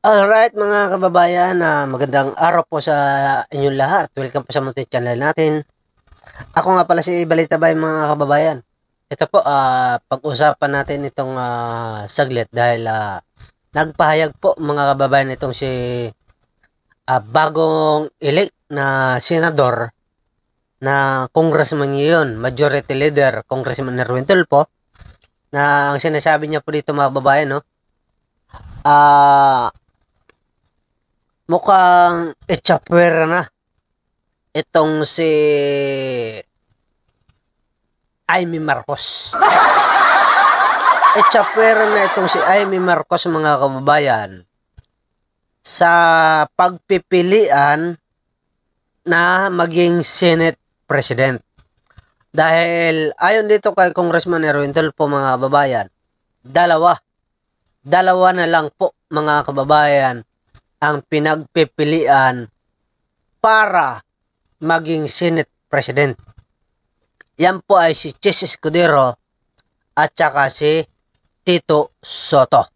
Alright mga kababayan, magandang araw po sa inyong lahat. Welcome po sa munting channel natin. Ako nga pala si Balita Bay mga kababayan. Ito po, pag-usapan natin itong saglit dahil nagpahayag po mga kababayan itong si bagong elect na senador na congressman ngayon, majority leader, Congressman Erwin Tulfo, na ang sinasabi niya po dito mga kababayan, no? Mukhang echapwera na itong si Amy Marcos. Echapwera na itong si Amy Marcos mga kababayan sa pagpipilian na maging Senate President. Dahil ayon dito kay Congressman Erwin Tulfo mga kababayan, dalawa na lang po mga kababayan ang pinagpipilian para maging Senate President. Yan po ay si Chis Escudero at saka si Tito Soto.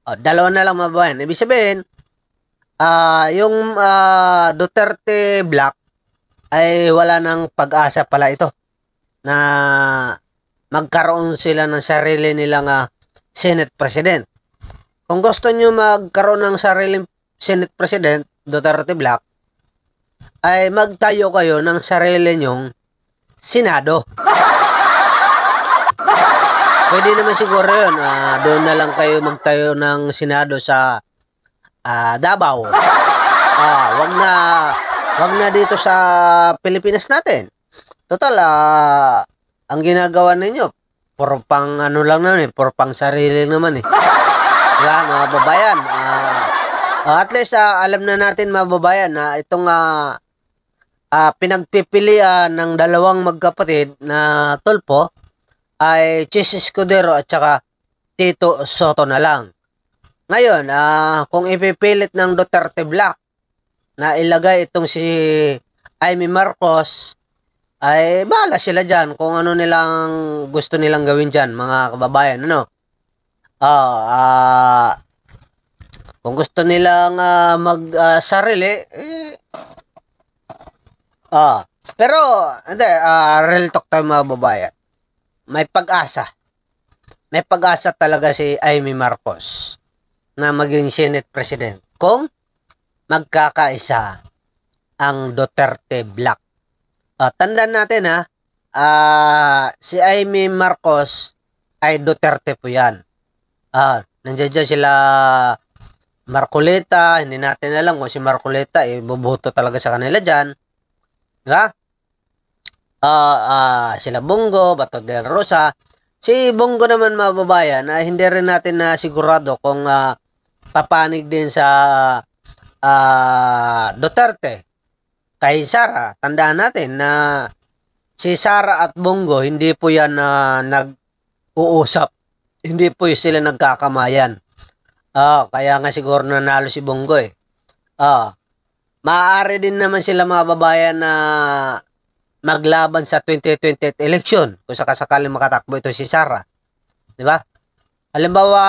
Dalawa na lang mga bayan. Ibig sabihin, yung Duterte Black ay wala ng pag-asa pala ito na magkaroon sila ng sarili nilang Senate President. Kung gusto nyo magkaroon ng sariling Senate President, Duterte Black, ay magtayo kayo ng sarili nyong Senado. Pwede naman siguro yun. Doon na lang kayo magtayo ng Senado sa Davao. Wag na dito sa Pilipinas natin. Total, ang ginagawa ninyo, puro pang ano lang naman puro pang sarili naman Diba, mga babayan? At least alam na natin mga babayan na itong pinagpipilian ng dalawang magkapatid na Tulfo ay Chis Escudero at saka Tito Soto na lang. Ngayon, kung ipipilit ng Duterte Black na ilagay itong si Amy Marcos, ay bahala sila dyan kung ano nilang gusto nilang gawin dyan mga kababayan. Kung gusto nilang mag-sarili, pero, hindi, real talk tayo mga babayan. May pag-asa. May pag-asa talaga si Amy Marcos na maging Senate President kung magkakaisa ang Duterte Black. Tandaan natin si Amy Marcos ay Duterte po yan. Nandiyan dyan sila Marcoleta, hindi natin alam kung si Marcoleta bubuto talaga sa kanila dyan. Diba? Sila Bongo, Bato de Rosa. Si Bongo naman mga babayan, hindi rin natin na sigurado kung papanig din sa Duterte. Kay Sara, tandaan natin na si Sara at Bongo, hindi po yan nag-uusap. Hindi po sila nagkakamayan. Kaya nga siguro nanalo si Bongo maaari din naman sila mga babayan na maglaban sa 2028 election kung sakasakaling makatakbo ito si Sara. Di ba? Halimbawa,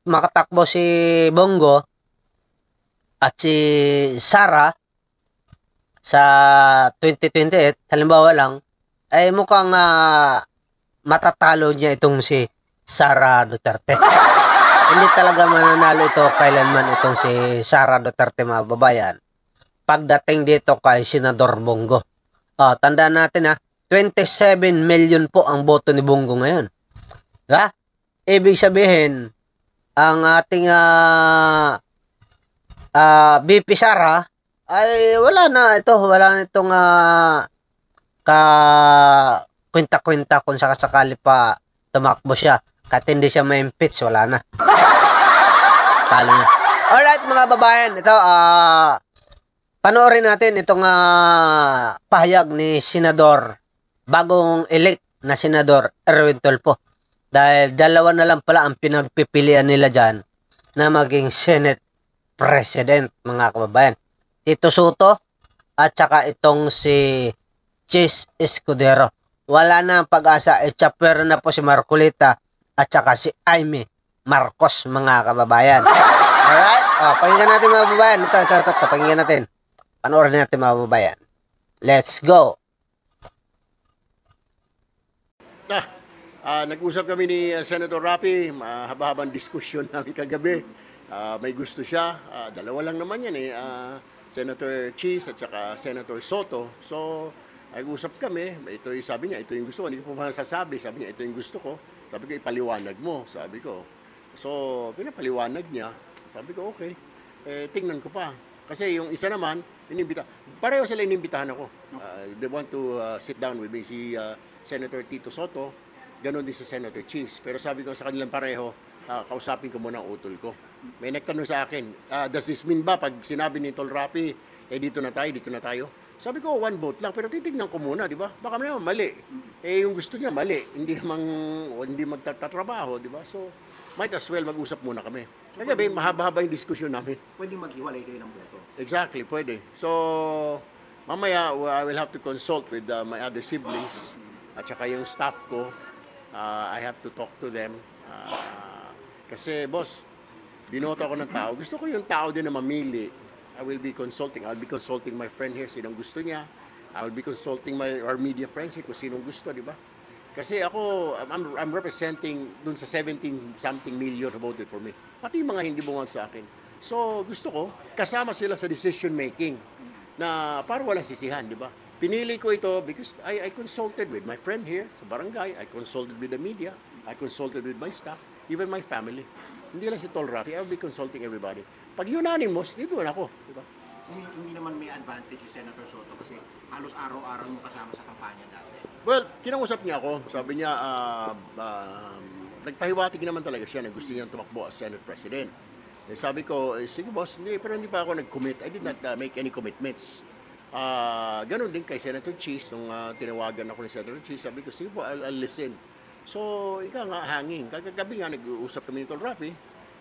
makatakbo si Bongo at si Sara sa 2028, halimbawa lang, ay mukhang matatalo niya itong si Sara Duterte. Hindi talaga mananalo ito kailanman itong si Sara Duterte mga babayan pagdating dito kay Senador Bongo. Tandaan natin 27 million po ang boto ni Bongo ngayon. Diba? Ibig sabihin, ang ating VP Sara ay wala na itong kwenta-kwenta kung sakasakali pa tumakbo siya. Kahit hindi siya ma-impeach, wala na. Talo na. Alright mga babayan, ito panoorin natin itong pahayag ni Senador, bagong elect na Senador Erwin Tulfo. Dahil dalawa na lang pala ang pinagpipilian nila dyan na maging Senate President mga kababayan. Tito Soto at saka itong si Chis Escudero. Wala na ang pag-asa. Chapter na po si Marcoleta at saka si Amy Marcos mga kababayan. Alright? Pakinggan natin mga kababayan. Ito. Pakinggan natin. Panoorin natin mga kababayan. Let's go! Nag-usap kami ni Senator Raffy, mahaba-habang diskusyon namin kagabi. May gusto siya, dalawa lang naman yan Senator Cheese at saka Senator Soto. So, nag-usap kami, sabi niya, ito yung gusto ko. Hindi ko pa masasabi, sabi niya, ito yung gusto ko. Sabi ko, ipaliwanag mo, sabi ko. So, pinapaliwanag niya. Sabi ko, okay. Tingnan ko pa. Kasi yung isa naman, pareho sila inimbitahan ako. They want to sit down with me. Si Senator Tito Soto, ganon din si Senator Cheese. Pero sabi ko sa kanilang pareho, kausapin ko muna ang utol ko. May nagtanong sa akin, does this mean ba pag sinabi ni Tol Raffy, dito na tayo? Sabi ko, one vote lang, pero titignan ko muna, di ba? Baka naman mali. Yung gusto niya, mali. Hindi magtatrabaho, di ba? So, might as well mag-usap muna kami. Kagabi, mahaba-haba yung diskusyon namin. Pwede maghiwalay kayo ng boto. Exactly, pwede. So, mamaya, I will have to consult with my other siblings at saka yung staff ko. I have to talk to them. Kasi, boss, binoto ako ng tao. Gusto ko yung tao din na mamili. I'll be consulting my friend here, sinong gusto niya. I will be consulting our media friends here kung sinong gusto, di ba? Kasi ako, I'm representing dun sa 17-something million who voted for me. Pati yung mga hindi bumang sa akin. So, gusto ko, kasama sila sa decision making na para walang sisihan, di ba? Pinili ko ito because I consulted with my friend here sa barangay. I consulted with the media. I consulted with my staff, even my family. Hindi lang si Tol Raffy, I'll be consulting everybody. Pag unanimous, dito na ako, di ba? Hindi naman may advantage si Senator Soto kasi halos araw-araw mo kasama sa kampanya dati. Well, kinausap niya ako. Sabi niya, nagpahiwatig naman talaga siya na gusto niyang tumakbo as Senate President. Sabi ko, sige boss, pero hindi pa ako nag-commit. I did not make any commitments. Ganon din kay Senator Cheese, nung tinawagan ako ni Senator Cheese, sabi ko, sige po, I'll listen. So, ika nga, hanging. Kagabi nga, nag-uusap kami ni Tol Raffy.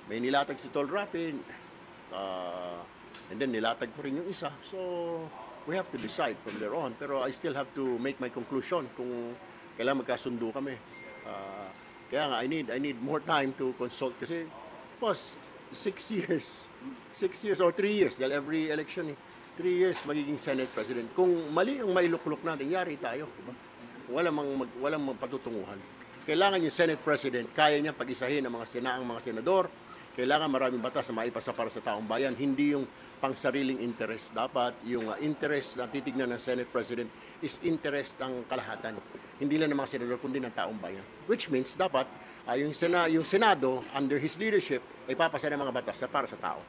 May nilatag si Tol Raffy. And then nilatag ko rin yung isa. So, we have to decide from there on. Pero I still have to make my conclusion kung kailangan magkasundo kami. Kaya nga, I need more time to consult. Kasi, boss, 6 years. 6 years or 3 years. Dahil every election, 3 years magiging Senate President. Kung mali ang mailuklok natin, yari tayo. Diba? Walang patutunguhan. Kailangan yung Senate President, kaya niya pag-isahin ang mga senador. Kailangan maraming batas na maipasa para sa taong bayan. Hindi yung pangsariling interest. Dapat yung interest na titignan ng Senate President is interest ng kalahatan. Hindi lang ng mga senador, kundi ng taong bayan. Which means, dapat yung Senado, under his leadership, ay papasa ng mga batas na para sa tao.